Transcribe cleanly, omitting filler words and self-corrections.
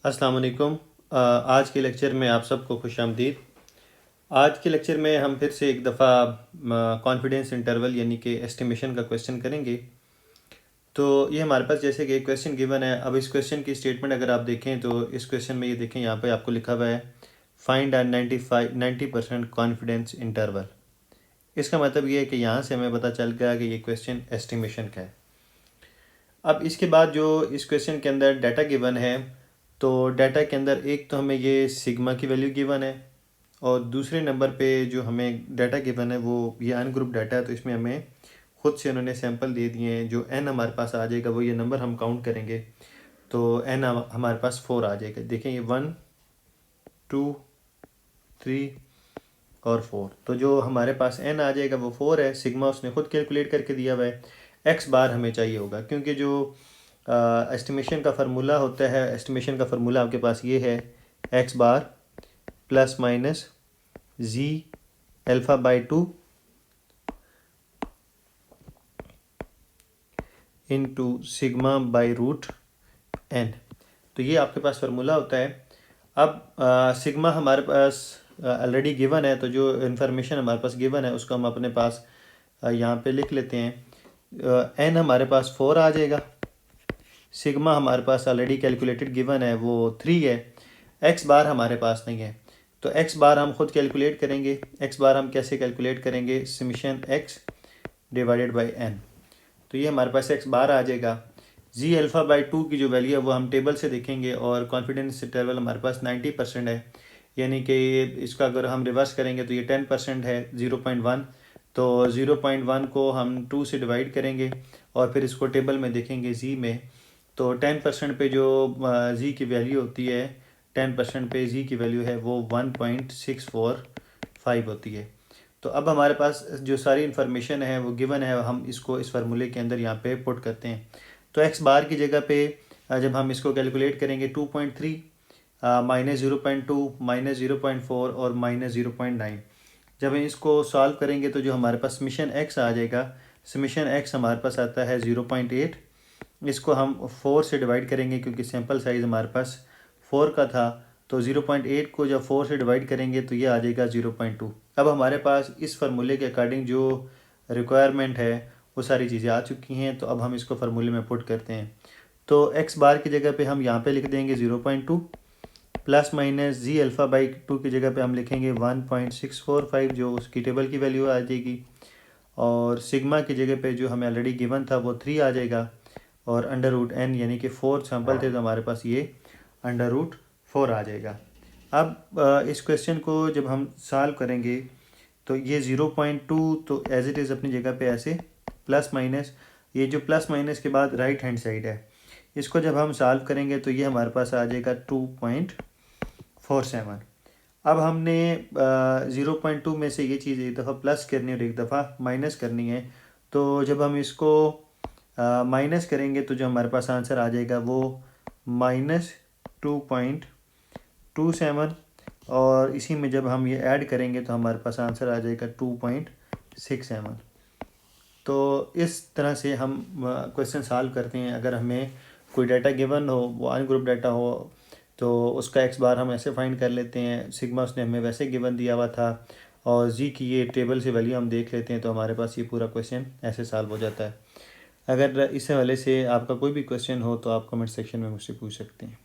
अस्सलाम वालेकुम। आज के लेक्चर में आप सबको खुशामदीद। आज के लेक्चर में हम फिर से एक दफ़ा कॉन्फिडेंस इंटरवल यानी कि एस्टिमेशन का क्वेश्चन करेंगे। तो ये हमारे पास जैसे कि एक क्वेश्चन गिवन है। अब इस क्वेश्चन की स्टेटमेंट अगर आप देखें तो इस क्वेश्चन में ये देखें, यहाँ पे आपको लिखा हुआ है फाइंड आ 90% कॉन्फिडेंस इंटरवल। इसका मतलब ये है कि यहाँ से हमें पता चल गया कि ये क्वेश्चन एस्टिमेशन का है। अब इसके बाद जो इस क्वेश्चन के अंदर डाटा गिवन है, तो डाटा के अंदर एक तो हमें ये सिग्मा की वैल्यू गिवन है और दूसरे नंबर पे जो हमें डाटा गिवन है वो ये अनग्रुप डाटा है। तो इसमें हमें खुद से उन्होंने सैंपल दे दिए हैं। जो एन हमारे पास आ जाएगा वो ये नंबर हम काउंट करेंगे तो एन हमारे पास 4 आ जाएगा। देखें ये 1 2 3 और 4, तो जो हमारे पास एन आ जाएगा वो 4 है। सिग्मा उसने खुद कैलकुलेट करके दिया हुआ है। एक्स बार हमें चाहिए होगा क्योंकि जो एस्टिमेशन का फार्मूला होता है, एस्टिमेशन का फार्मूला आपके पास ये है x bar plus minus z alpha by 2 into sigma by root n. तो ये आपके पास फार्मूला होता है। अब सिग्मा हमारे पास ऑलरेडी गिवन है, तो जो इन्फॉर्मेशन हमारे पास गिवन है उसको हम अपने पास यहाँ पे लिख लेते हैं। एन हमारे पास 4 आ जाएगा। सिग्मा हमारे पास ऑलरेडी कैलकुलेटेड गिवन है वो 3 है। एक्स बार हमारे पास नहीं है, तो एक्स बार हम खुद कैलकुलेट करेंगे। एक्स बार हम कैसे कैलकुलेट करेंगे? Summation x divided by n. तो ये हमारे पास एक्स बार आ जाएगा। जी अल्फ़ा बाई 2 की जो वैल्यू है वो हम टेबल से देखेंगे और कॉन्फिडेंस इंटरवल हमारे पास 90% है, यानी कि इसका अगर हम रिवर्स करेंगे तो ये 10% है 0.1। तो 0.1 को हम 2 से डिवाइड करेंगे और फिर इसको टेबल में देखेंगे जी में। तो 10% पे जो जी की वैल्यू होती है, 10% पे जी की वैल्यू है वो 1.645 होती है। तो अब हमारे पास जो सारी इन्फॉर्मेशन है वो गिवन है, हम इसको इस फार्मूले के अंदर यहाँ पे पुट करते हैं। तो एक्स बार की जगह पे जब हम इसको कैलकुलेट करेंगे 2.3 माइनस 0.2 माइनस 0.4 और माइनस 0.9, जब हम इसको सॉल्व करेंगे तो जो हमारे पास समेशन एक्स आ जाएगा, समेशन एक्स हमारे पास आता है 0.8। इसको हम 4 से डिवाइड करेंगे क्योंकि सैम्पल साइज़ हमारे पास 4 का था। तो 0.8 को जब 4 से डिवाइड करेंगे तो ये आ जाएगा 0.2। अब हमारे पास इस फार्मूले के अकॉर्डिंग जो रिक्वायरमेंट है वो सारी चीज़ें आ चुकी हैं। तो अब हम इसको फार्मूले में पुट करते हैं। तो एक्स बार की जगह पे हम यहाँ पे लिख देंगे 0.2 plus minus z alpha by 2 की जगह पे हम लिखेंगे 1.645 जो उसकी टेबल की वैल्यू आ जाएगी। और सिग्मा की जगह पे जो हमें ऑलरेडी गिवन था वो 3 आ जाएगा और अंडर रूट एन, यानी कि 4 सैम्पल थे तो हमारे पास ये अंडर रूट 4 आ जाएगा। अब इस क्वेश्चन को जब हम सॉल्व करेंगे तो ये 0.2 तो एज इट इज़ अपनी जगह पे ऐसे प्लस माइनस, ये जो प्लस माइनस के बाद राइट हैंड साइड है, इसको जब हम सॉल्व करेंगे तो ये हमारे पास आ जाएगा 2.47। अब हमने 0.2 में से ये चीज़ एक दफ़ा प्लस करनी और एक दफ़ा माइनस करनी है। तो जब हम इसको माइनस करेंगे तो जो हमारे पास आंसर आ जाएगा वो -2.27 और इसी में जब हम ये ऐड करेंगे तो हमारे पास आंसर आ जाएगा 2.67। तो इस तरह से हम क्वेश्चन सॉल्व करते हैं। अगर हमें कोई डाटा गिवन हो, वो अनग्रुप डाटा हो, तो उसका एक्स बार हम ऐसे फाइंड कर लेते हैं। सिग्मा उसने हमें वैसे गिवन दिया हुआ था और जी की ये टेबल से वैल्यू हम देख लेते हैं, तो हमारे पास ये पूरा क्वेश्चन ऐसे सॉल्व हो जाता है। अगर इस हवाले से आपका कोई भी क्वेश्चन हो तो आप कमेंट सेक्शन में मुझसे पूछ सकते हैं।